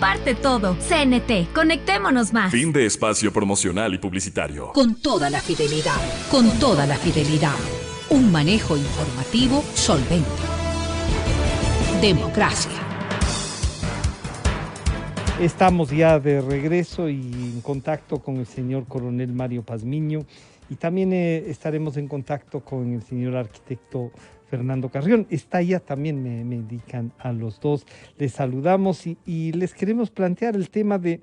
comparte todo. CNT, conectémonos más. Fin de espacio promocional y publicitario. Con toda la fidelidad, un manejo informativo solvente. Democracia. Estamos ya de regreso y en contacto con el señor coronel Mario Pazmiño, y también estaremos en contacto con el señor arquitecto Fernando Carrión. Está ya también, me indican a los dos. Les saludamos y les queremos plantear el tema de,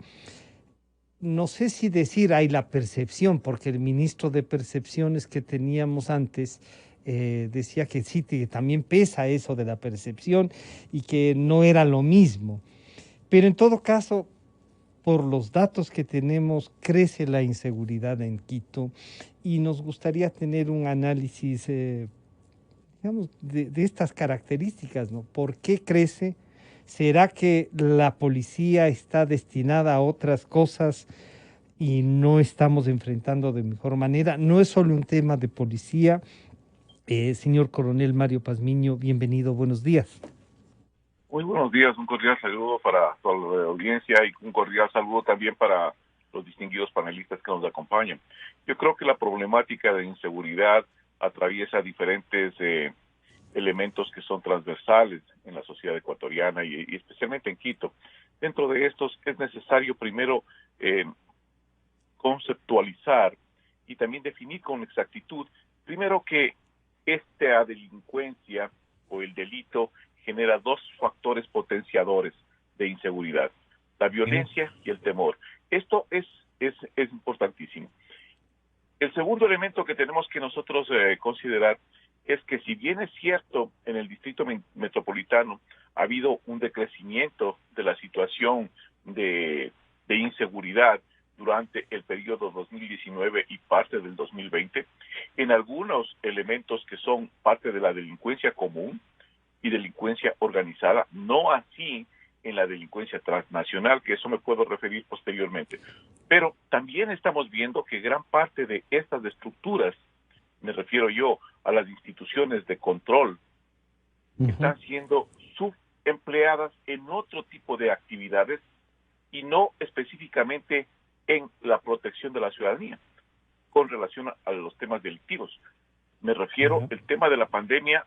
no sé si decir, hay la percepción, porque el ministro de Percepciones que teníamos antes decía que sí, que también pesa eso de la percepción y que no era lo mismo. Pero en todo caso, por los datos que tenemos, crece la inseguridad en Quito y nos gustaría tener un análisis, digamos, de estas características, ¿no? ¿Por qué crece? ¿Será que la policía está destinada a otras cosas y no estamos enfrentando de mejor manera? No es solo un tema de policía. Señor coronel Mario Pazmiño, bienvenido, buenos días. Muy buenos días, un cordial saludo para toda la audiencia y un cordial saludo también para los distinguidos panelistas que nos acompañan. Yo creo que la problemática de inseguridad atraviesa diferentes elementos que son transversales en la sociedad ecuatoriana y especialmente en Quito. Dentro de estos es necesario primero conceptualizar y también definir con exactitud, primero que esta delincuencia o el delito genera dos factores potenciadores de inseguridad, la violencia y el temor. Esto es importantísimo. El segundo elemento que tenemos que nosotros considerar es que si bien es cierto en el distrito metropolitano ha habido un decrecimiento de la situación de inseguridad durante el periodo 2019 y parte del 2020, en algunos elementos que son parte de la delincuencia común y delincuencia organizada, no así en la delincuencia transnacional, que eso me puedo referir posteriormente. Pero también estamos viendo que gran parte de estas estructuras, me refiero yo a las instituciones de control, están siendo subempleadas en otro tipo de actividades y no específicamente en la protección de la ciudadanía con relación a los temas delictivos. Me refiero, el tema de la pandemia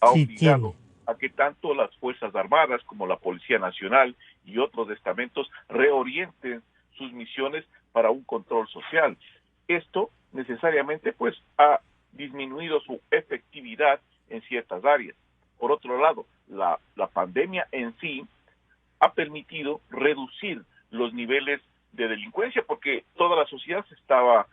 ha obligado a que tanto las Fuerzas Armadas como la Policía Nacional y otros estamentos reorienten sus misiones para un control social. Esto necesariamente pues ha disminuido su efectividad en ciertas áreas. Por otro lado, la pandemia en sí ha permitido reducir los niveles de delincuencia porque toda la sociedad estaba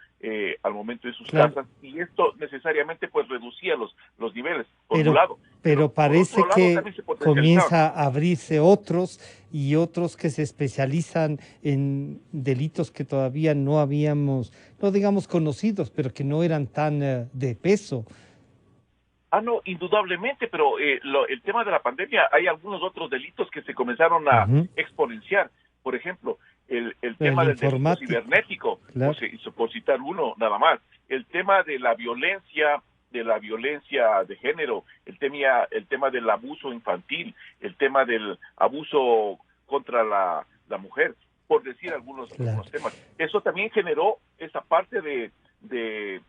al momento de sus casas y esto necesariamente pues reducía los niveles por un lado. Pero parece que comienza a abrirse otros y otros que se especializan en delitos que todavía no habíamos, no digamos conocidos, pero que no eran tan de peso. No, indudablemente, pero el tema de la pandemia, hay algunos otros delitos que se comenzaron a exponenciar. Por ejemplo, el tema del delito cibernético, por citar uno nada más. El tema de la violencia de género, el tema del abuso infantil, el tema del abuso contra la mujer, por decir algunos temas. Eso también generó esa parte de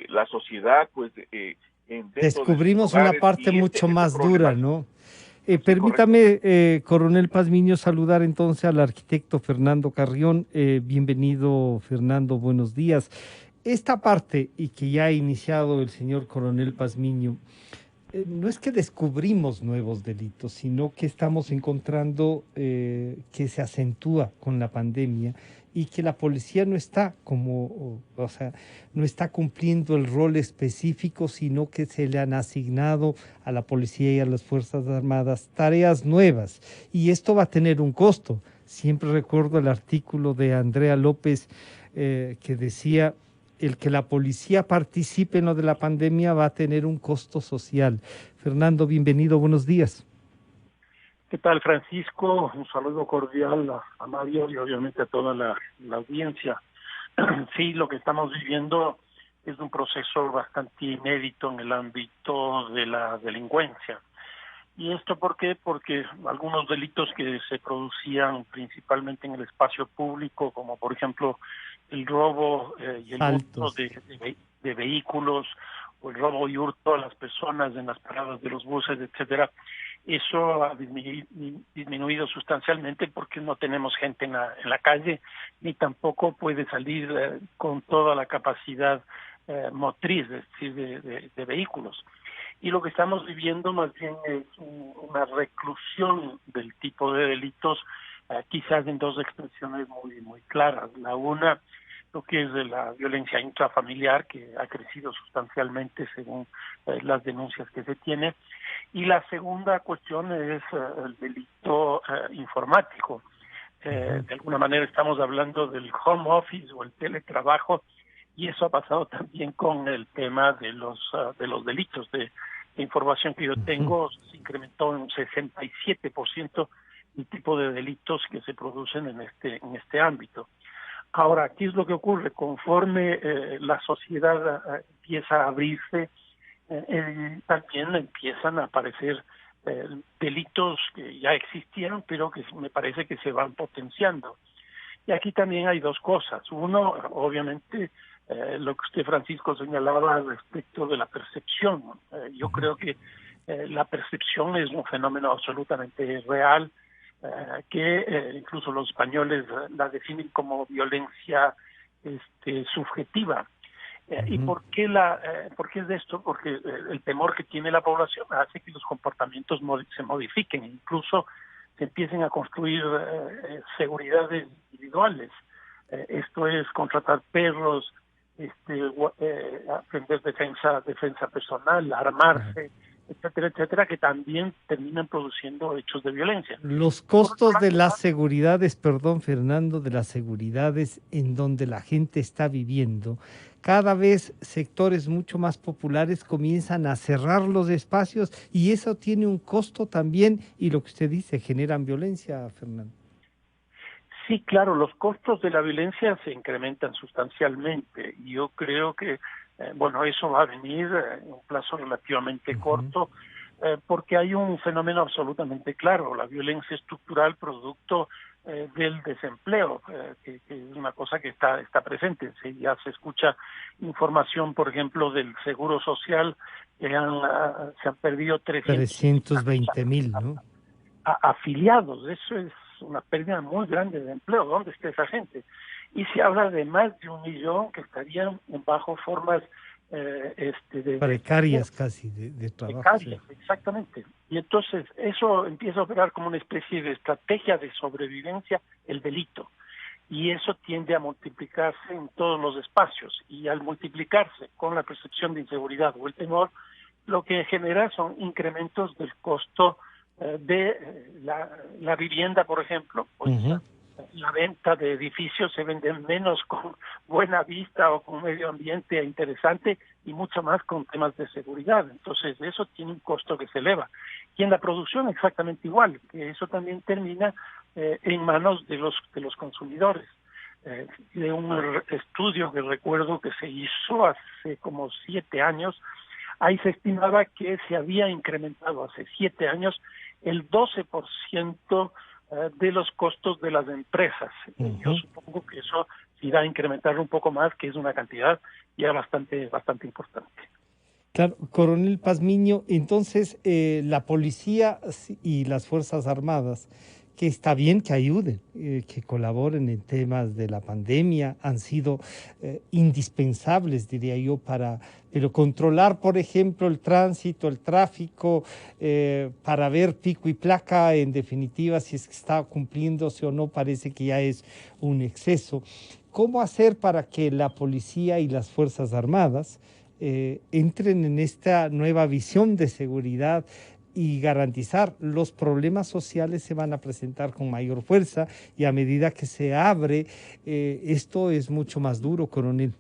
la sociedad, pues, descubrimos una parte mucho más dura, ¿no? Permítame, coronel Pazmiño, saludar entonces al arquitecto Fernando Carrión. Bienvenido, Fernando, buenos días. Esta parte, y que ya ha iniciado el señor coronel Pazmiño, no es que descubrimos nuevos delitos, sino que estamos encontrando que se acentúa con la pandemia y que la policía no está no está cumpliendo el rol específico, sino que se le han asignado a la policía y a las Fuerzas Armadas tareas nuevas. Y esto va a tener un costo. Siempre recuerdo el artículo de Andrea López que decía: el que la policía participe en lo de la pandemia va a tener un costo social. Fernando, bienvenido, buenos días. ¿Qué tal, Francisco? Un saludo cordial a Mario y obviamente a toda la audiencia. Sí, lo que estamos viviendo es un proceso bastante inédito en el ámbito de la delincuencia. ¿Y esto por qué? Porque algunos delitos que se producían principalmente en el espacio público, como por ejemplo el robo y el hurto de vehículos, o el robo y hurto a las personas en las paradas de los buses, etcétera, eso ha disminuido sustancialmente porque no tenemos gente en la calle, ni tampoco puede salir con toda la capacidad motriz, es decir, de vehículos. Y lo que estamos viviendo más bien es una reclusión del tipo de delitos, quizás en dos expresiones muy claras. La una, lo que es de la violencia intrafamiliar, que ha crecido sustancialmente según las denuncias que se tiene, y la segunda cuestión es el delito informático. De alguna manera estamos hablando del home office o el teletrabajo, y eso ha pasado también con el tema de los delitos de información que yo tengo. Se incrementó en un 67% el tipo de delitos que se producen en este ámbito. Ahora, ¿qué es lo que ocurre? Conforme la sociedad empieza a abrirse, también empiezan a aparecer delitos que ya existían, pero que me parece que se van potenciando. Y aquí también hay dos cosas. Uno, obviamente, lo que usted, Francisco, señalaba respecto de la percepción. Yo creo que la percepción es un fenómeno absolutamente real, que incluso los españoles la definen como violencia subjetiva. ¿Y por qué es de esto? Porque el temor que tiene la población hace que los comportamientos se modifiquen, incluso se empiecen a construir seguridades individuales. Esto es contratar perros, aprender defensa personal, armarse, etcétera, etcétera, que también terminan produciendo hechos de violencia. Los costos de las seguridades, perdón, Fernando, de las seguridades en donde la gente está viviendo, cada vez sectores mucho más populares comienzan a cerrar los espacios y eso tiene un costo también, y lo que usted dice, generan violencia, Fernando. Sí, claro, los costos de la violencia se incrementan sustancialmente y yo creo que eso va a venir en un plazo relativamente corto, porque hay un fenómeno absolutamente claro, la violencia estructural producto del desempleo, que es una cosa que está presente. Ya se escucha información, por ejemplo, del Seguro Social, que se han perdido 320,000, ¿no? Afiliados. Eso es una pérdida muy grande de empleo. ¿Dónde está esa gente? Y se habla de más de 1 millón que estarían bajo formas precarias casi de trabajo. Precarias, sí. Exactamente. Y entonces eso empieza a operar como una especie de estrategia de sobrevivencia, el delito. Y eso tiende a multiplicarse en todos los espacios. Y al multiplicarse con la percepción de inseguridad o el temor, lo que genera son incrementos del costo de la vivienda, por ejemplo. Pues, la venta de edificios se venden menos con buena vista o con medio ambiente interesante y mucho más con temas de seguridad. Entonces eso tiene un costo que se eleva. Y en la producción exactamente igual, que eso también termina en manos de los consumidores. De un estudio que recuerdo que se hizo hace como 7 años, ahí se estimaba que se había incrementado hace 7 años el 12% de los costos de las empresas. Yo supongo que eso irá a incrementar un poco más, que es una cantidad ya bastante importante. Claro, Coronel Pazmiño, entonces la policía y las Fuerzas Armadas, que está bien que ayuden, que colaboren en temas de la pandemia, han sido indispensables, diría yo, pero controlar, por ejemplo, el tránsito, el tráfico, para ver pico y placa, en definitiva, si es que está cumpliéndose o no, parece que ya es un exceso. ¿Cómo hacer para que la policía y las Fuerzas Armadas entren en esta nueva visión de seguridad y garantizar los problemas sociales se van a presentar con mayor fuerza y a medida que se abre, esto es mucho más duro, coronel?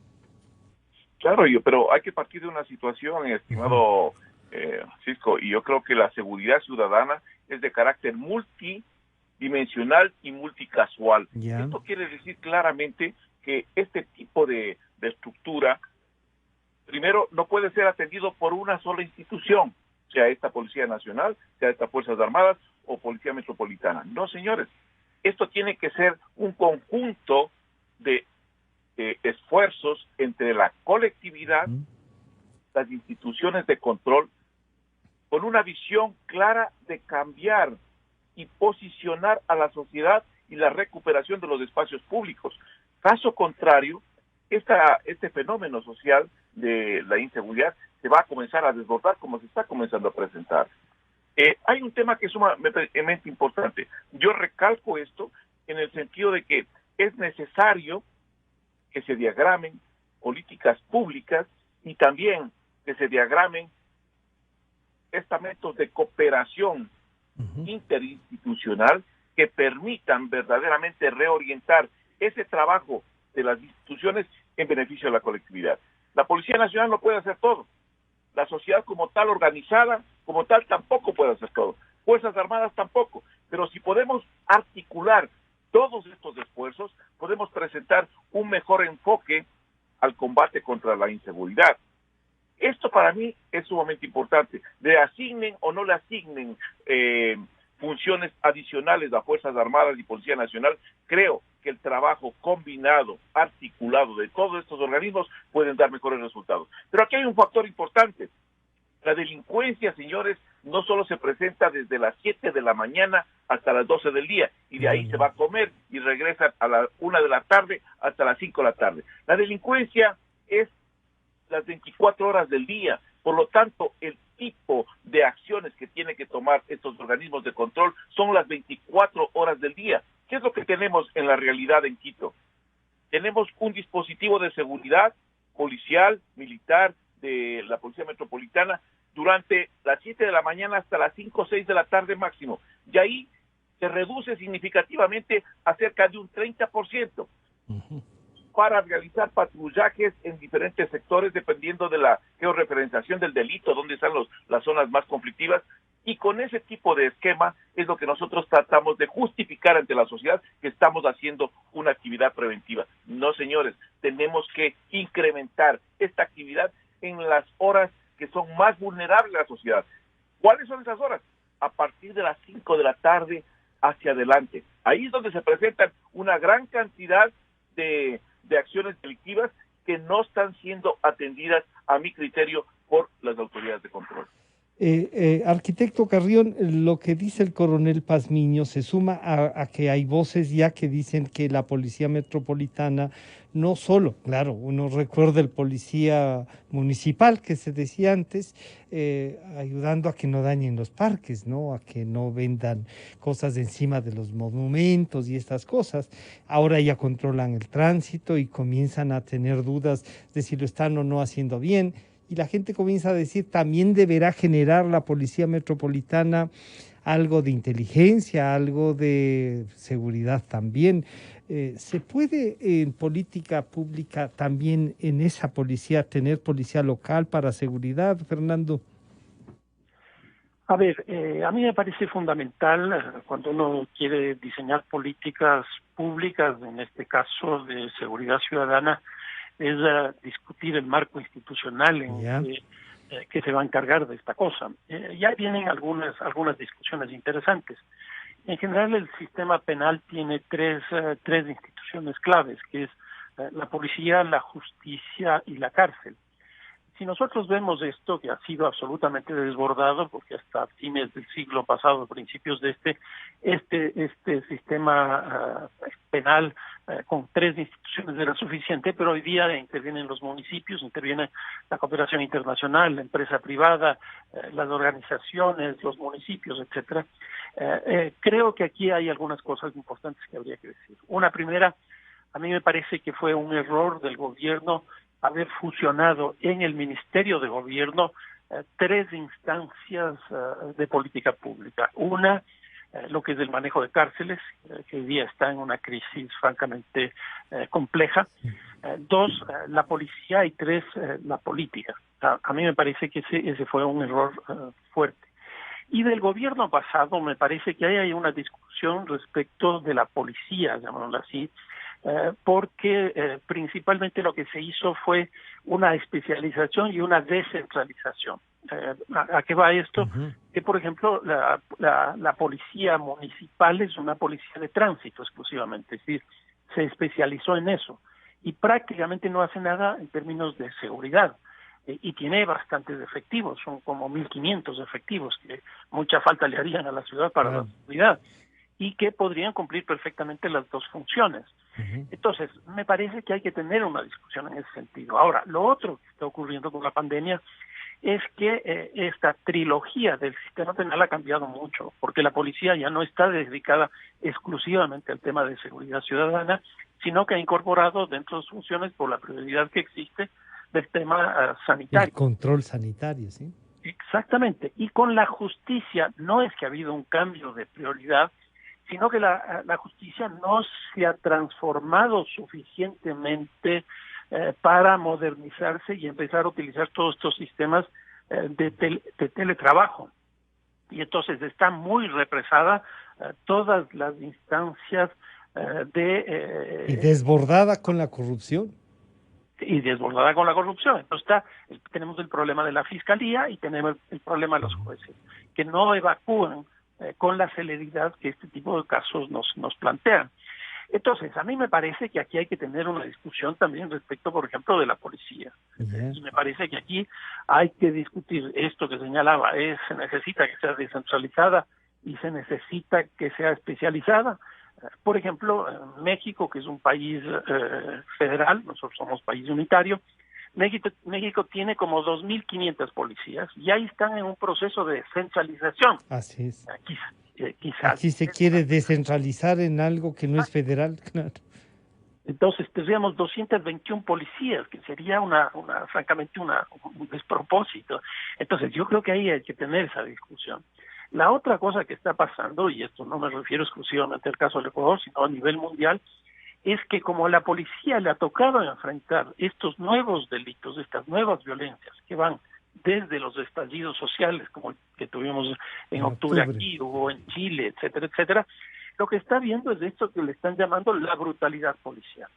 Claro, pero hay que partir de una situación, estimado Cisco, y yo creo que la seguridad ciudadana es de carácter multidimensional y multicasual. Esto quiere decir claramente que este tipo de estructura, primero, no puede ser atendido por una sola institución, sea esta Policía Nacional, sea esta Fuerzas Armadas o Policía Metropolitana. No, señores, esto tiene que ser un conjunto de esfuerzos entre la colectividad, las instituciones de control, con una visión clara de cambiar y posicionar a la sociedad y la recuperación de los espacios públicos. Caso contrario, este fenómeno social de la inseguridad se va a comenzar a desbordar como se está comenzando a presentar. Hay un tema que es sumamente importante. Yo recalco esto en el sentido de que es necesario que se diagramen políticas públicas y también que se diagramen estamentos de cooperación interinstitucional que permitan verdaderamente reorientar ese trabajo de las instituciones en beneficio de la colectividad. La Policía Nacional no puede hacer todo. La sociedad como tal organizada, como tal, tampoco puede hacer todo. Fuerzas Armadas tampoco. Pero si podemos articular todos estos esfuerzos, podemos presentar un mejor enfoque al combate contra la inseguridad. Esto para mí es sumamente importante. Le asignen o no le asignen funciones adicionales a Fuerzas Armadas y Policía Nacional, creo que el trabajo combinado, articulado de todos estos organismos pueden dar mejores resultados. Pero aquí hay un factor importante. La delincuencia, señores, no solo se presenta desde las 7 de la mañana hasta las 12 del día, y de ahí se va a comer y regresa a la 1 de la tarde hasta las 5 de la tarde. La delincuencia es las 24 horas del día. Por lo tanto, el tipo de acciones que tienen que tomar estos organismos de control son las 24 horas del día. ¿Qué es lo que tenemos en la realidad en Quito? Tenemos un dispositivo de seguridad policial, militar, de la Policía Metropolitana durante las 7 de la mañana hasta las 5 o 6 de la tarde máximo. Y ahí se reduce significativamente a cerca de un 30%. Para realizar patrullajes en diferentes sectores dependiendo de la georreferenciación del delito, donde están las zonas más conflictivas, y con ese tipo de esquema es lo que nosotros tratamos de justificar ante la sociedad que estamos haciendo una actividad preventiva. No, señores, tenemos que incrementar esta actividad en las horas que son más vulnerables a la sociedad. ¿Cuáles son esas horas? A partir de las 5 de la tarde hacia adelante. Ahí es donde se presentan una gran cantidad de acciones delictivas que no están siendo atendidas, a mi criterio, por las autoridades de control. Arquitecto Carrión, lo que dice el coronel Pazmiño se suma a que hay voces ya que dicen que la Policía Metropolitana no solo, claro, uno recuerda el policía municipal que se decía antes, ayudando a que no dañen los parques, ¿no? A que no vendan cosas encima de los monumentos y estas cosas. Ahora ya controlan el tránsito y comienzan a tener dudas de si lo están o no haciendo bien. Y la gente comienza a decir, también deberá generar la Policía Metropolitana algo de inteligencia, algo de seguridad también. ¿Se puede en política pública también en esa policía tener policía local para seguridad, Fernando? A ver, a mí me parece fundamental cuando uno quiere diseñar políticas públicas, en este caso de seguridad ciudadana, es discutir el marco institucional en que se va a encargar de esta cosa. Ya vienen algunas discusiones interesantes. En general, el sistema penal tiene tres instituciones claves, que es la policía, la justicia y la cárcel. Si nosotros vemos esto, que ha sido absolutamente desbordado, porque hasta fines del siglo pasado, principios de este sistema penal con tres instituciones era suficiente, pero hoy día intervienen los municipios, interviene la cooperación internacional, la empresa privada, las organizaciones, los municipios, etcétera. Creo que aquí hay algunas cosas importantes que habría que decir. Una primera, a mí me parece que fue un error del gobierno haber fusionado en el Ministerio de Gobierno tres instancias de política pública. Una, lo que es el manejo de cárceles, que hoy día está en una crisis francamente compleja. Dos, la policía, y tres, la política. A mí me parece que ese fue un error fuerte. Y del gobierno pasado me parece que hay una discusión respecto de la policía, llamémoslo así, porque principalmente lo que se hizo fue una especialización y una descentralización. ¿A qué va esto? Que, por ejemplo, la policía municipal es una policía de tránsito exclusivamente, es decir, se especializó en eso y prácticamente no hace nada en términos de seguridad. Y tiene bastantes efectivos, son como 1.500 efectivos que mucha falta le harían a la ciudad para la seguridad y que podrían cumplir perfectamente las dos funciones. Entonces, me parece que hay que tener una discusión en ese sentido. Ahora, lo otro que está ocurriendo con la pandemia es que esta trilogía del sistema penal ha cambiado mucho, porque la policía ya no está dedicada exclusivamente al tema de seguridad ciudadana, sino que ha incorporado dentro de sus funciones, por la prioridad que existe, del tema sanitario. El control sanitario, sí. Exactamente. Y con la justicia no es que ha habido un cambio de prioridad, sino que la justicia no se ha transformado suficientemente para modernizarse y empezar a utilizar todos estos sistemas de teletrabajo. Y entonces está muy represada todas las instancias y desbordada con la corrupción. Y desbordada con la corrupción. Entonces tenemos el problema de la fiscalía y tenemos el problema de los jueces, que no evacúan con la celeridad que este tipo de casos nos plantean. Entonces, a mí me parece que aquí hay que tener una discusión también respecto, por ejemplo, de la policía. Y me parece que aquí hay que discutir esto que señalaba, se necesita que sea descentralizada y se necesita que sea especializada. Por ejemplo, México, que es un país federal, nosotros somos país unitario, México tiene como 2.500 policías y ahí están en un proceso de descentralización. Así es. Quizás. Aquí se quiere descentralizar en algo que no es federal, claro. Entonces tendríamos 221 policías, que sería francamente un despropósito. Entonces yo creo que ahí hay que tener esa discusión. La otra cosa que está pasando, y esto no me refiero exclusivamente al caso del Ecuador, sino a nivel mundial, es que como a la policía le ha tocado enfrentar estos nuevos delitos, estas nuevas violencias que van desde los estallidos sociales, como el que tuvimos en octubre aquí, o en Chile, etcétera, etcétera, lo que está viendo es esto que le están llamando la brutalidad policial.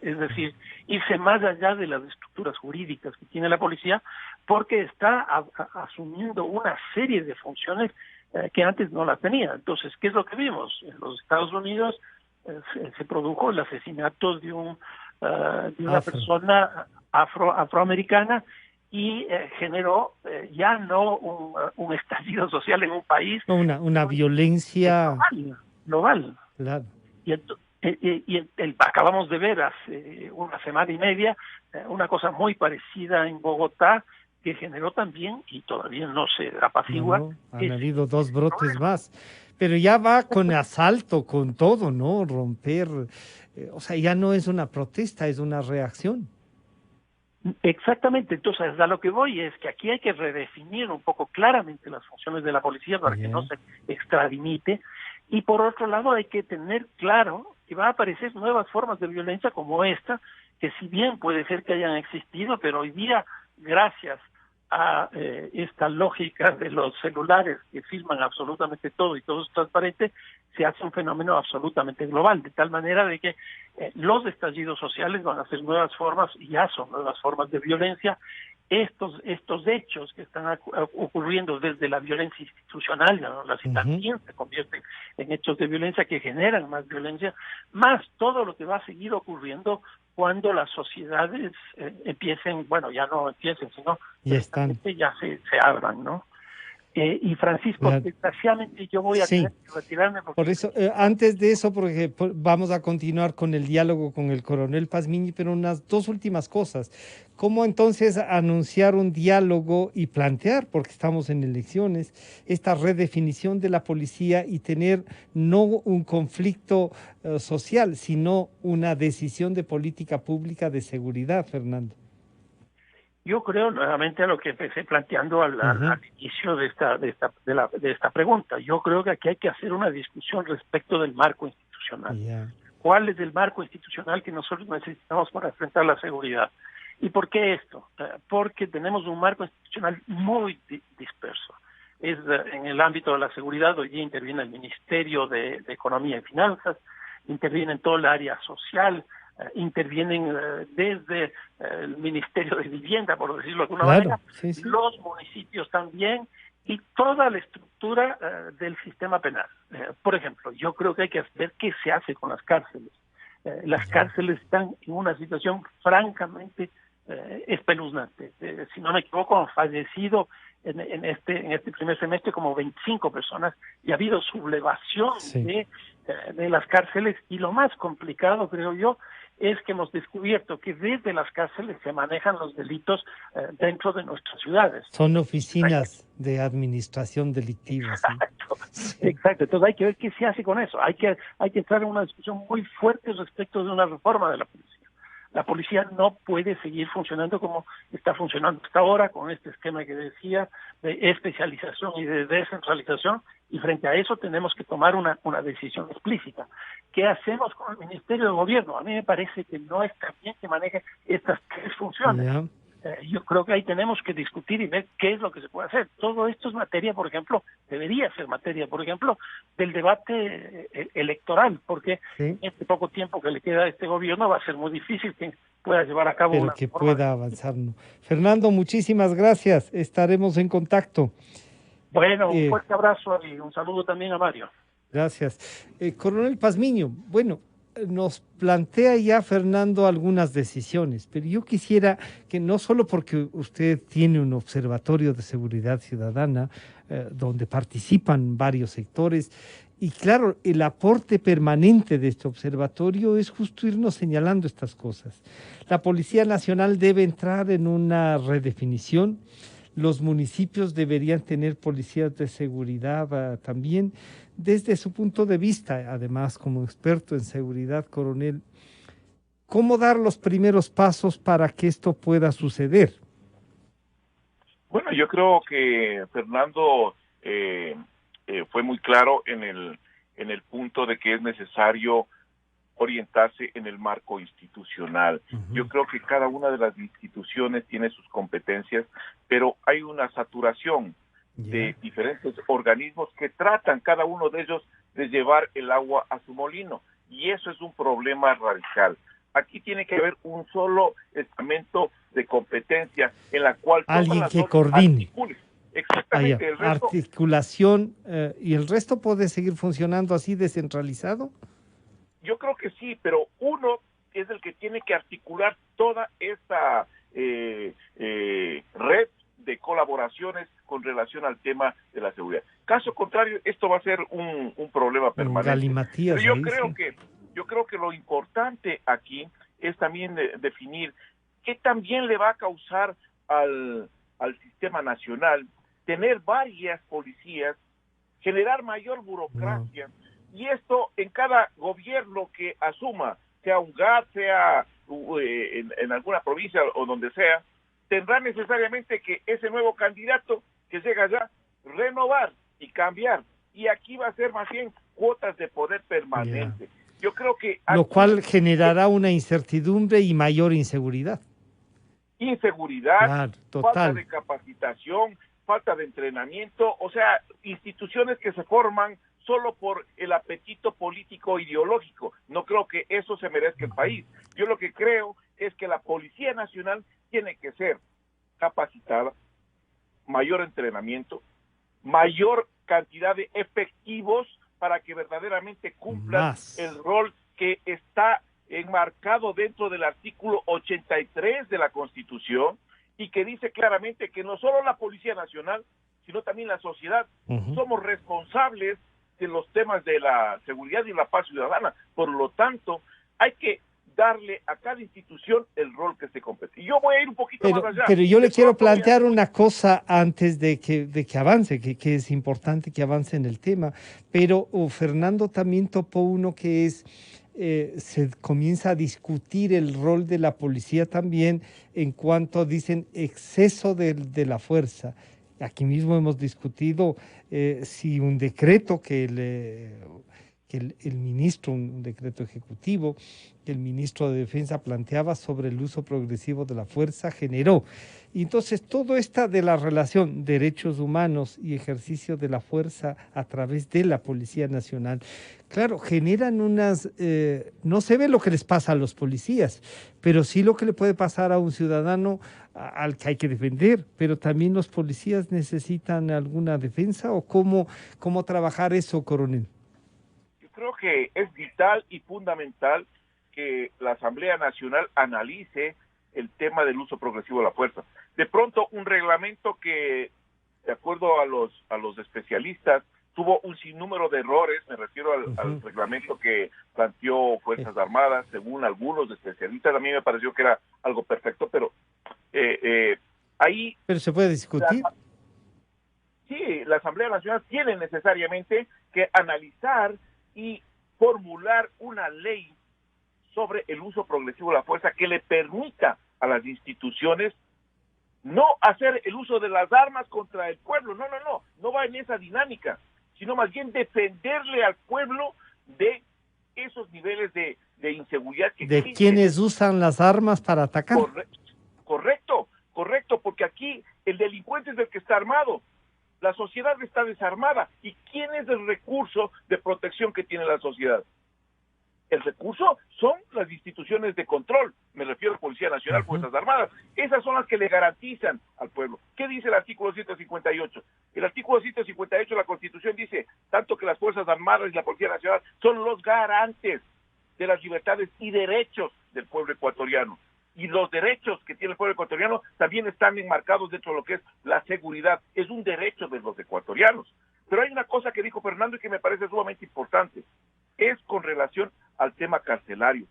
Es decir, irse más allá de las estructuras jurídicas que tiene la policía, porque está asumiendo una serie de funciones que antes no las tenía. Entonces, ¿qué es lo que vimos? En los Estados Unidos se produjo el asesinato de una persona afroamericana y generó ya no un estallido social en un país. Una violencia global. Claro. Y acabamos de ver hace una semana y media una cosa muy parecida en Bogotá, que generó también, y todavía no se apacigua. Han habido 2 brotes más, pero ya va con asalto, con todo, ¿no? Romper, o sea, ya no es una protesta, es una reacción. Exactamente, entonces a lo que voy es que aquí hay que redefinir un poco claramente las funciones de la policía para que no se extralimite, y por otro lado hay que tener claro que va a aparecer nuevas formas de violencia como esta, que si bien puede ser que hayan existido, pero hoy día, gracias a esta lógica de los celulares que filman absolutamente todo y todo es transparente, se hace un fenómeno absolutamente global, de tal manera de que los estallidos sociales van a ser nuevas formas, y ya son nuevas formas de violencia. Estos hechos que están ocurriendo desde la violencia institucional, también se convierten en hechos de violencia que generan más violencia, más todo lo que va a seguir ocurriendo cuando las sociedades empiecen, bueno, ya no empiecen, sino ya se abran, ¿no? Y Francisco, desgraciadamente yo voy a tener que retirarme. Por eso, antes de eso, porque vamos a continuar con el diálogo con el coronel Pazmiñi, pero unas 2 últimas cosas. ¿Cómo entonces anunciar un diálogo y plantear, porque estamos en elecciones, esta redefinición de la policía y tener no un conflicto social, sino una decisión de política pública de seguridad, Fernando? Yo creo nuevamente a lo que empecé planteando al inicio de esta pregunta. Yo creo que aquí hay que hacer una discusión respecto del marco institucional. ¿Cuál es el marco institucional que nosotros necesitamos para enfrentar la seguridad? ¿Y por qué esto? Porque tenemos un marco institucional muy disperso. En el ámbito de la seguridad hoy día interviene el Ministerio de Economía y Finanzas, interviene en todo el área social, intervienen desde el Ministerio de Vivienda, por decirlo de alguna manera, sí, sí. los municipios también, y toda la estructura del sistema penal. Por ejemplo, yo creo que hay que ver qué se hace con las cárceles. Las cárceles están en una situación francamente espeluznante. Si no me equivoco, han fallecido en este primer semestre como 25 personas y ha habido sublevación de las cárceles, y lo más complicado, creo yo, es que hemos descubierto que desde las cárceles se manejan los delitos dentro de nuestras ciudades. Son oficinas de administración delictiva. Exacto, exacto. Entonces hay que ver qué se hace con eso. Hay que entrar en una discusión muy fuerte respecto de una reforma de la policía. La policía no puede seguir funcionando como está funcionando hasta ahora, con este esquema que decía de especialización y de descentralización, y frente a eso tenemos que tomar una decisión explícita. ¿Qué hacemos con el Ministerio de Gobierno? A mí me parece que no está bien que maneje estas tres funciones. Yo creo que ahí tenemos que discutir y ver qué es lo que se puede hacer. Todo esto es materia, por ejemplo, debería ser materia, por ejemplo, del debate electoral, porque en este poco tiempo que le queda a este gobierno va a ser muy difícil que pueda llevar a cabo una que pueda avanzar. Fernando, muchísimas gracias. Estaremos en contacto. Bueno, un fuerte abrazo y un saludo también a Mario. Gracias. Coronel Pazmiño, bueno, nos plantea ya Fernando algunas decisiones, pero yo quisiera que no solo porque usted tiene un observatorio de seguridad ciudadana donde participan varios sectores, y claro, el aporte permanente de este observatorio es justo irnos señalando estas cosas. La Policía Nacional debe entrar en una redefinición. Los municipios deberían tener policías de seguridad también. Desde su punto de vista, además como experto en seguridad, coronel, ¿cómo dar los primeros pasos para que esto pueda suceder? Bueno, yo creo que Fernando fue muy claro en el punto de que es necesario orientarse en el marco institucional. Yo creo que cada una de las instituciones tiene sus competencias, pero hay una saturación de diferentes organismos que tratan cada uno de ellos de llevar el agua a su molino, y eso es un problema radical. Aquí tiene que haber un solo estamento de competencia en la cual alguien que coordine. Exactamente. El resto, articulación, ¿y el resto puede seguir funcionando así descentralizado? Yo creo que sí, pero uno es el que tiene que articular toda esta red de colaboraciones con relación al tema de la seguridad. Caso contrario, esto va a ser un problema permanente. Pero yo creo que lo importante aquí es también definir qué también le va a causar al sistema nacional tener varias policías, generar mayor burocracia, y esto en cada gobierno que asuma, sea un GAT, sea en alguna provincia o donde sea, tendrá necesariamente que ese nuevo candidato que llega allá renovar y cambiar, y aquí va a ser más bien cuotas de poder permanente. Yo creo que lo cual generará una incertidumbre y mayor inseguridad. Inseguridad, falta de capacitación, falta de entrenamiento, o sea, instituciones que se forman solo por el apetito político ideológico. No creo que eso se merezca el país. Yo lo que creo es que la Policía Nacional tiene que ser capacitada, mayor entrenamiento, mayor cantidad de efectivos para que verdaderamente cumplan el rol que está enmarcado dentro del artículo 83 de la Constitución, y que dice claramente que no solo la Policía Nacional, sino también la sociedad, somos responsables de los temas de la seguridad y la paz ciudadana. Por lo tanto, hay que darle a cada institución el rol que se compete. Y yo voy a ir un poquito más allá. Pero yo le quiero plantear una cosa antes de que avance, que es importante que avance en el tema. Pero Fernando también topó uno que es, se comienza a discutir el rol de la policía también en cuanto dicen exceso de la fuerza. Aquí mismo hemos discutido si un decreto que que el ministro, un decreto ejecutivo, que el ministro de Defensa planteaba sobre el uso progresivo de la fuerza, generó. Y entonces todo esta de la relación derechos humanos y ejercicio de la fuerza a través de la Policía Nacional, claro, generan unas, no se ve lo que les pasa a los policías, pero sí lo que le puede pasar a un ciudadano al que hay que defender, pero también los policías necesitan alguna defensa, o cómo trabajar eso, coronel. Yo creo que es vital y fundamental que la Asamblea Nacional analice el tema del uso progresivo de la fuerza. De pronto, un reglamento que, de acuerdo a los especialistas, tuvo un sinnúmero de errores, me refiero al reglamento que planteó Fuerzas Armadas, según algunos especialistas. A mí me pareció que era algo perfecto, pero ahí... ¿Pero se puede discutir? Sí, la Asamblea Nacional tiene necesariamente que analizar y formular una ley sobre el uso progresivo de la fuerza que le permita a las instituciones no hacer el uso de las armas contra el pueblo. No va en esa dinámica, sino más bien defenderle al pueblo de esos niveles de inseguridad que existen. De quienes usan las armas para atacar. Correcto, porque aquí el delincuente es el que está armado, la sociedad está desarmada. ¿Y quién es el recurso de protección que tiene la sociedad? El recurso son las instituciones de control, me refiero a Policía Nacional, Fuerzas Armadas. Esas son las que le garantizan al pueblo. ¿Qué dice el artículo 158? El artículo 158 de la Constitución dice tanto que las Fuerzas Armadas y la Policía Nacional son los garantes de las libertades y derechos del pueblo ecuatoriano. Y los derechos que tiene el pueblo ecuatoriano también están enmarcados dentro de lo que es la seguridad. Es un derecho de los ecuatorianos. Pero hay una cosa que dijo Fernando y que me parece sumamente importante. Es con relación al tema carcelario.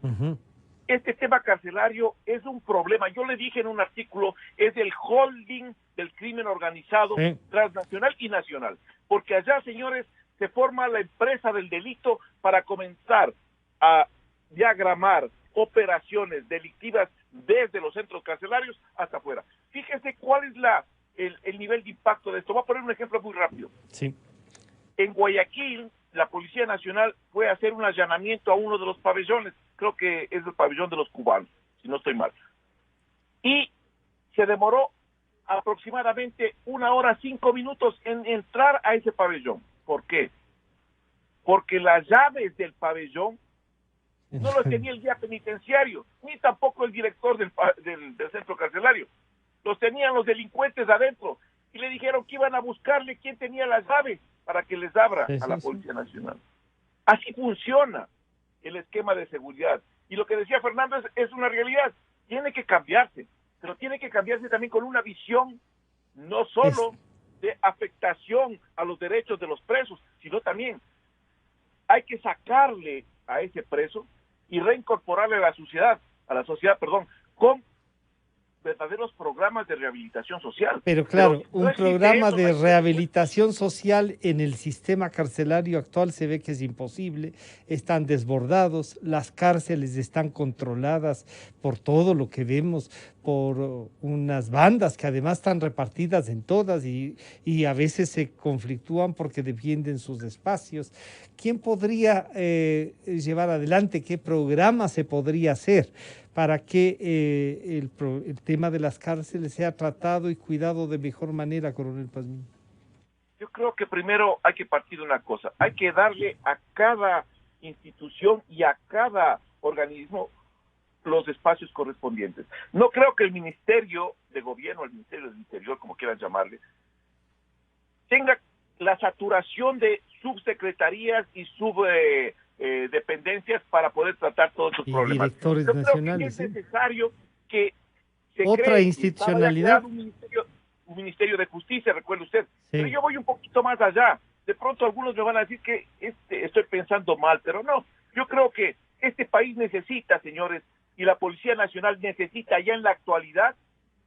Este tema carcelario es un problema. Yo le dije en un artículo, es el holding del crimen organizado, transnacional y nacional. Porque allá, señores, se forma la empresa del delito para comenzar a diagramar operaciones delictivas desde los centros carcelarios hasta afuera. Fíjese cuál es el nivel de impacto de esto. Voy a poner un ejemplo muy rápido. Sí. En Guayaquil, la Policía Nacional fue a hacer un allanamiento a uno de los pabellones, creo que es el pabellón de los cubanos, si no estoy mal. Y se demoró aproximadamente 1 hora 5 minutos en entrar a ese pabellón. ¿Por qué? Porque las llaves del pabellón no los tenía el guía penitenciario, ni tampoco el director del centro carcelario. Los tenían los delincuentes adentro y le dijeron que iban a buscarle quién tenía las llaves para que les abra a la Policía Nacional. Así funciona el esquema de seguridad. Y lo que decía Fernando es una realidad. Tiene que cambiarse, pero tiene que cambiarse también con una visión no solo de afectación a los derechos de los presos, sino también hay que sacarle a ese preso y reincorporarle a la sociedad, con verdaderos programas de rehabilitación social. Pero claro, un programa de rehabilitación social en el sistema carcelario actual se ve que es imposible. Están desbordados, las cárceles están controladas por todo lo que vemos, por unas bandas que además están repartidas en todas y a veces se conflictúan porque defienden sus espacios. ¿Quién podría llevar adelante? ¿Qué programa se podría hacer para que el tema de las cárceles sea tratado y cuidado de mejor manera, coronel Pazmiño? Yo creo que primero hay que partir de una cosa. Hay que darle a cada institución y a cada organismo los espacios correspondientes. No creo que el Ministerio de Gobierno, el Ministerio del Interior, como quieran llamarle, tenga la saturación de subsecretarías y dependencias para poder tratar todos estos problemas. Directores nacionales. Creo que es necesario que se otra institucionalidad. Un ministerio de justicia, recuerde usted. Sí. Pero yo voy un poquito más allá. De pronto algunos me van a decir que estoy pensando mal, pero no. Yo creo que este país necesita, señores, y la Policía Nacional necesita ya en la actualidad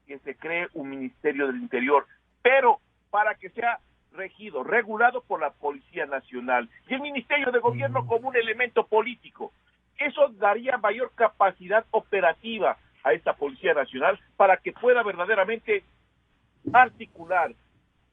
que se cree un Ministerio del Interior, pero para que sea regido, regulado por la Policía Nacional y el Ministerio de Gobierno como un elemento político. Eso daría mayor capacidad operativa a esta Policía Nacional para que pueda verdaderamente articular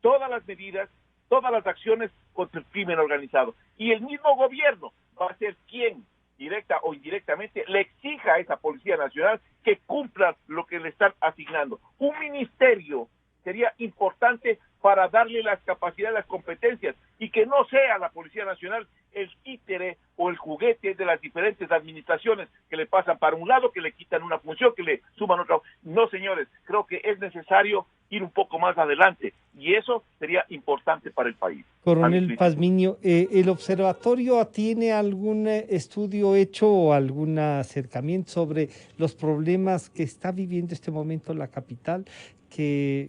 todas las medidas todas las acciones contra el crimen organizado. Y el mismo gobierno va a ser quien, directa o indirectamente, le exija a esa Policía Nacional que cumpla lo que le están asignando. Un ministerio sería importante para darle las capacidades, las competencias, y que no sea la Policía Nacional el títere o el juguete de las diferentes administraciones que le pasan para un lado, que le quitan una función, que le suman otra. No, señores, creo que es necesario ir un poco más adelante, y eso sería importante para el país. Coronel Pazmiño, ¿el observatorio tiene algún estudio hecho o algún acercamiento sobre los problemas que está viviendo este momento la capital, que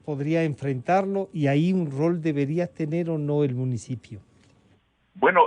podría enfrentarlo, y ahí un rol debería tener o no el municipio? Bueno,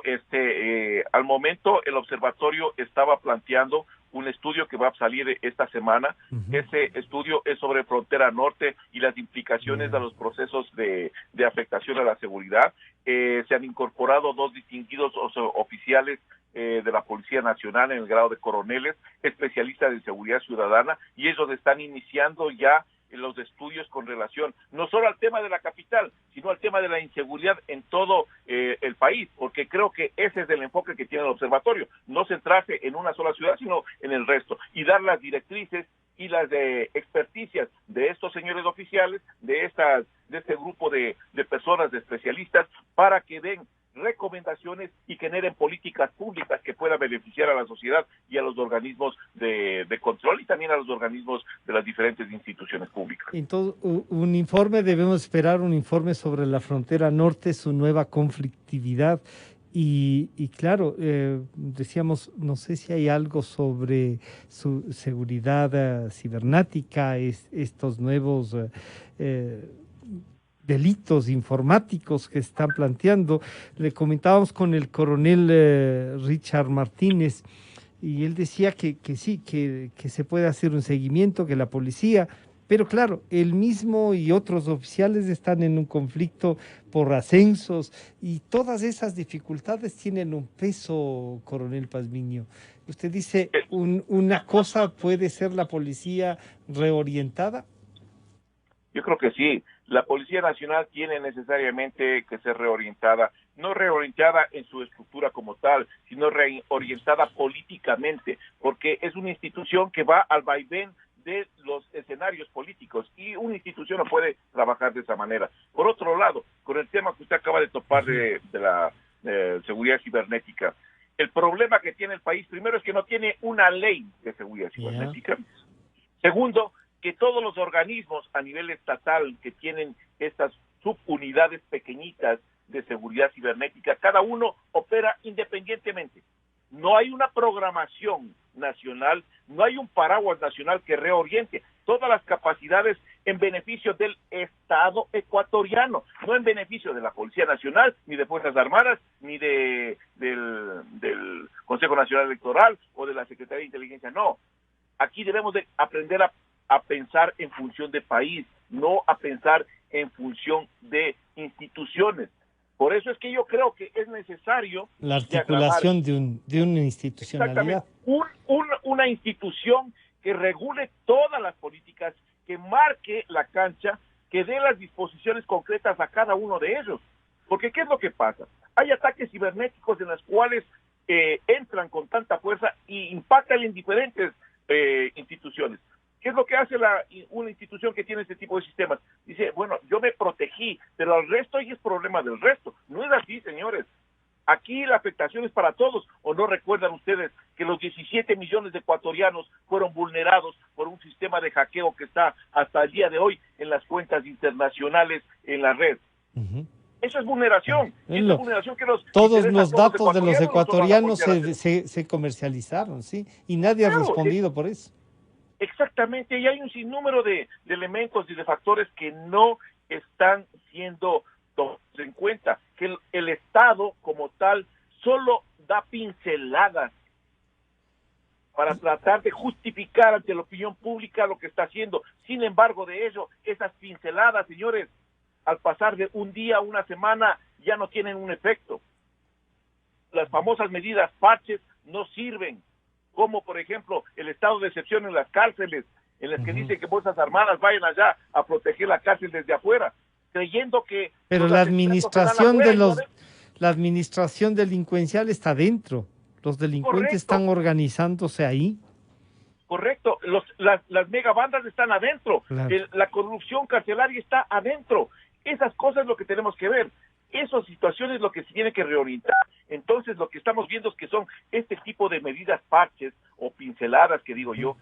al momento el observatorio estaba planteando un estudio que va a salir esta semana. Ese estudio es sobre frontera norte y las implicaciones de los procesos de afectación a la seguridad. Se han incorporado 2 distinguidos oficiales de la Policía Nacional en el grado de coroneles, especialistas en seguridad ciudadana, y ellos están iniciando ya los estudios con relación no solo al tema de la capital, sino al tema de la inseguridad en todo el país, porque creo que ese es el enfoque que tiene el observatorio, no centrarse en una sola ciudad, sino en el resto, y dar las directrices y las experticias de estos señores oficiales, de este grupo de personas, de especialistas, para que den recomendaciones y generen políticas públicas que puedan beneficiar a la sociedad y a los organismos de control, y también a los organismos de las diferentes instituciones públicas. Entonces, debemos esperar un informe sobre la frontera norte, su nueva conflictividad, y claro, decíamos, no sé si hay algo sobre su seguridad cibernética, estos nuevos delitos informáticos que están planteando. Le comentábamos con el coronel Richard Martínez, y él decía que sí, que se puede hacer un seguimiento, que la policía, pero claro, él mismo y otros oficiales están en un conflicto por ascensos, y todas esas dificultades tienen un peso, coronel Pazmiño. Usted dice, una cosa puede ser la policía reorientada. Yo creo que sí. La Policía Nacional tiene necesariamente que ser reorientada, no reorientada en su estructura como tal, sino reorientada políticamente, porque es una institución que va al vaivén de los escenarios políticos, y una institución no puede trabajar de esa manera. Por otro lado, con el tema que usted acaba de topar de la seguridad cibernética, el problema que tiene el país, primero, es que no tiene una ley de seguridad cibernética. Segundo, que todos los organismos a nivel estatal que tienen estas subunidades pequeñitas de seguridad cibernética, cada uno opera independientemente. No hay una programación nacional, no hay un paraguas nacional que reoriente todas las capacidades en beneficio del Estado ecuatoriano, no en beneficio de la Policía Nacional, ni de Fuerzas Armadas, ni del Consejo Nacional Electoral o de la Secretaría de Inteligencia. No, aquí debemos de aprender a pensar en función de país, no a pensar en función de instituciones. Por eso es que yo creo que es necesario la articulación de una institucionalidad. Una institución que regule todas las políticas, que marque la cancha, que dé las disposiciones concretas a cada uno de ellos. Porque ¿qué es lo que pasa? Hay ataques cibernéticos en los cuales entran con tanta fuerza y impactan en diferentes instituciones. ¿Qué es lo que hace una institución que tiene este tipo de sistemas? Dice, bueno, yo me protegí, pero al resto ahí es problema del resto. No es así, señores. Aquí la afectación es para todos. ¿O no recuerdan ustedes que los 17 millones de ecuatorianos fueron vulnerados por un sistema de hackeo que está hasta el día de hoy en las cuentas internacionales en la red? Eso es vulneración. Eso es vulneración que todos los datos de los ecuatorianos se comercializaron, ¿sí? Y nadie ha respondido por eso. Exactamente, y hay un sinnúmero de elementos y de factores que no están siendo tomados en cuenta, que el Estado como tal solo da pinceladas para tratar de justificar ante la opinión pública lo que está haciendo. Sin embargo, de ello, esas pinceladas, señores, al pasar de un día a una semana, ya no tienen un efecto. Las famosas medidas parches no sirven, como por ejemplo el estado de excepción en las cárceles, en las que dicen que Fuerzas Armadas vayan allá a proteger la cárcel desde afuera. creyendo que... Pero la administración la administración delincuencial está dentro. Los delincuentes están organizándose ahí. Correcto, las megabandas están adentro, Claro. La corrupción carcelaria está adentro. Esas cosas es lo que tenemos que ver. Esas situaciones es lo que se tiene que reorientar. Entonces lo que estamos viendo es que son este tipo de medidas parches o pinceladas que digo yo,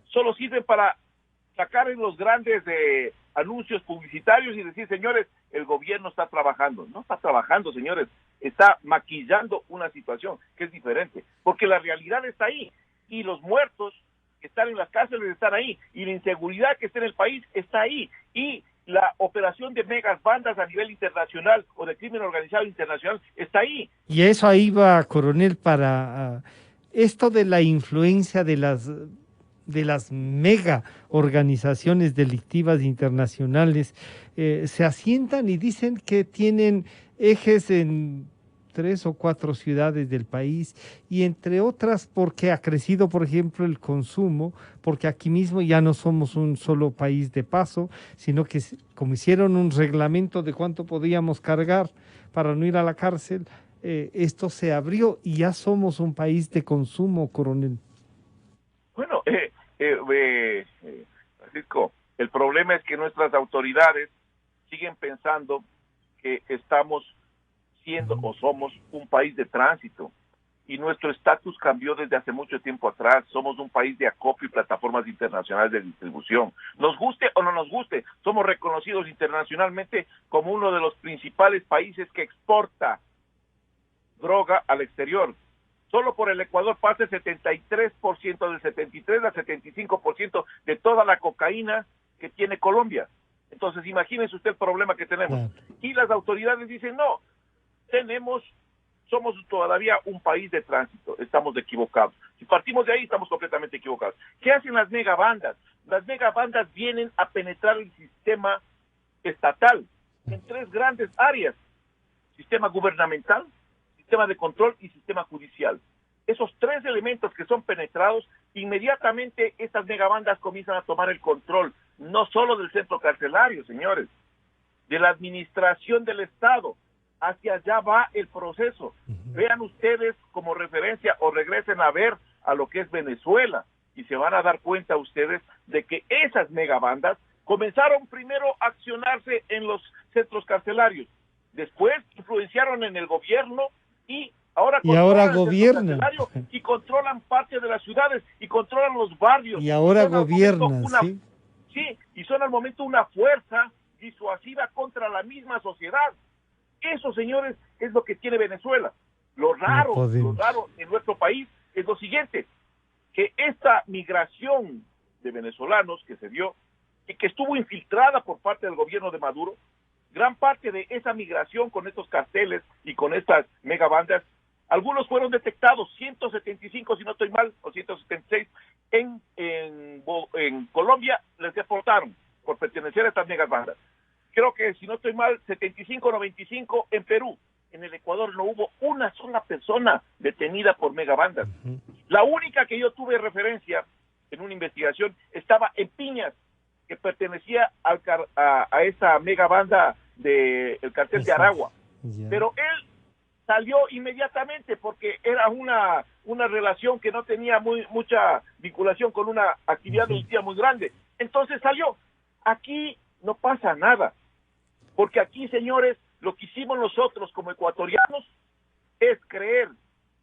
solo sirven para sacar en los grandes anuncios publicitarios y decir, señores, el gobierno está trabajando. No está trabajando, señores, está maquillando una situación que es diferente, porque la realidad está ahí y los muertos que están en las cárceles están ahí y la inseguridad que está en el país está ahí y la operación de megas bandas a nivel internacional o de crimen organizado internacional está ahí. Y eso ahí va, coronel, para esto de la influencia de las mega organizaciones delictivas internacionales, se asientan y dicen que tienen ejes en 3 o 4 ciudades del país y entre otras porque ha crecido, por ejemplo, el consumo, porque aquí mismo ya no somos un solo país de paso, sino que como hicieron un reglamento de cuánto podíamos cargar para no ir a la cárcel, esto se abrió y ya somos un país de consumo, coronel. Bueno, Francisco, el problema es que nuestras autoridades siguen pensando que estamos siendo o somos un país de tránsito y nuestro estatus cambió desde hace mucho tiempo atrás. Somos un país de acopio y plataformas internacionales de distribución. Nos guste o no nos guste, somos reconocidos internacionalmente como uno de los principales países que exporta droga al exterior. Solo por el Ecuador pasa el 73%, del 73 al 75% de toda la cocaína que tiene Colombia. Entonces, imagínense usted el problema que tenemos. Claro. Y las autoridades dicen, no, somos todavía un país de tránsito, estamos equivocados. Si partimos de ahí, estamos completamente equivocados. ¿Qué hacen las megabandas? Las megabandas vienen a penetrar el sistema estatal en 3 grandes áreas: sistema gubernamental, sistema de control y sistema judicial. Esos 3 elementos que son penetrados, inmediatamente estas megabandas comienzan a tomar el control, no solo del centro carcelario, señores, de la administración del Estado. Hacia allá va el proceso. Vean ustedes como referencia o regresen a ver a lo que es Venezuela y se van a dar cuenta ustedes de que esas megabandas comenzaron primero a accionarse en los centros carcelarios, después influenciaron en el gobierno y ahora gobiernan y controlan parte de las ciudades y controlan los barrios. Y ahora gobiernan, ¿sí? Sí, y son al momento una fuerza disuasiva contra la misma sociedad. Eso, señores, es lo que tiene Venezuela. Lo raro en nuestro país es lo siguiente, que esta migración de venezolanos que se dio y que estuvo infiltrada por parte del gobierno de Maduro, gran parte de esa migración con estos carteles y con estas megabandas, algunos fueron detectados, 175 si no estoy mal, o 176, en Colombia les deportaron por pertenecer a estas megabandas. Creo que, si no estoy mal, 75 o 95 en Perú. En el Ecuador no hubo una sola persona detenida por megabandas. La única que yo tuve referencia en una investigación estaba en Piñas, que pertenecía a esa megabanda del cartel de Aragua. Pero él salió inmediatamente porque era una relación que no tenía mucha vinculación con una actividad delictiva muy grande. Entonces salió. Aquí no pasa nada, porque aquí, señores, lo que hicimos nosotros como ecuatorianos es creer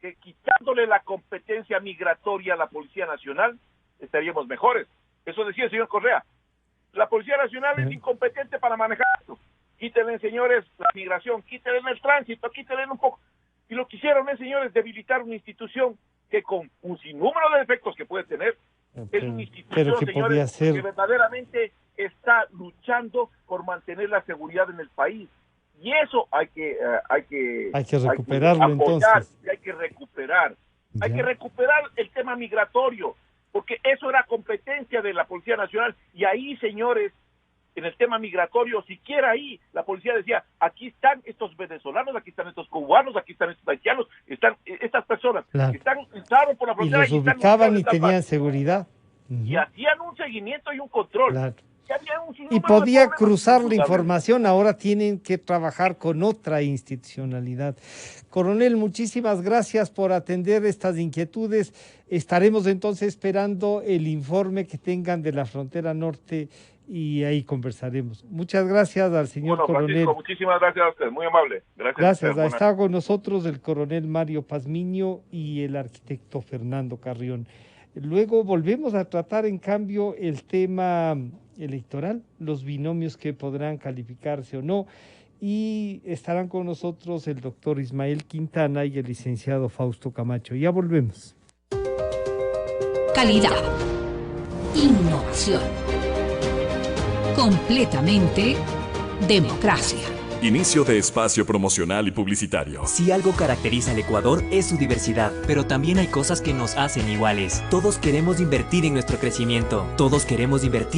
que quitándole la competencia migratoria a la Policía Nacional estaríamos mejores. Eso decía el señor Correa. La Policía Nacional es incompetente para manejar esto. Quítenle, señores, la migración, quítenle el tránsito, quítenle un poco. Y lo que hicieron es, señores, debilitar una institución que con un sinnúmero de defectos que puede tener, es una institución, señores, que verdaderamente está luchando por mantener la seguridad en el país. Y eso hay que recuperarlo, hay que apoyar, entonces. hay que recuperar. Hay que recuperar el tema migratorio, porque eso era competencia de la Policía Nacional. Y ahí, señores, en el tema migratorio, siquiera ahí la policía decía, aquí están estos venezolanos, aquí están estos cubanos, aquí están estos haitianos, están estas personas que entraron por la frontera y los ubicaban y tenían seguridad. Y hacían un seguimiento y un control. Y podía cruzar la información, ahora tienen que trabajar con otra institucionalidad. Coronel, muchísimas gracias por atender estas inquietudes. Estaremos entonces esperando el informe que tengan de la frontera norte y ahí conversaremos. Muchas gracias al señor coronel. Francisco, muchísimas gracias a usted, muy amable. Gracias. Está con nosotros el coronel Mario Pazmiño y el arquitecto Fernando Carrión. Luego volvemos a tratar, en cambio, el tema electoral, los binomios que podrán calificarse o no, y estarán con nosotros el doctor Ismael Quintana y el licenciado Fausto Camacho. Ya volvemos. Calidad. Innovación. Completamente democracia. Inicio de espacio promocional y publicitario. Si algo caracteriza al Ecuador es su diversidad, pero también hay cosas que nos hacen iguales. Todos queremos invertir en nuestro crecimiento. Todos queremos invertir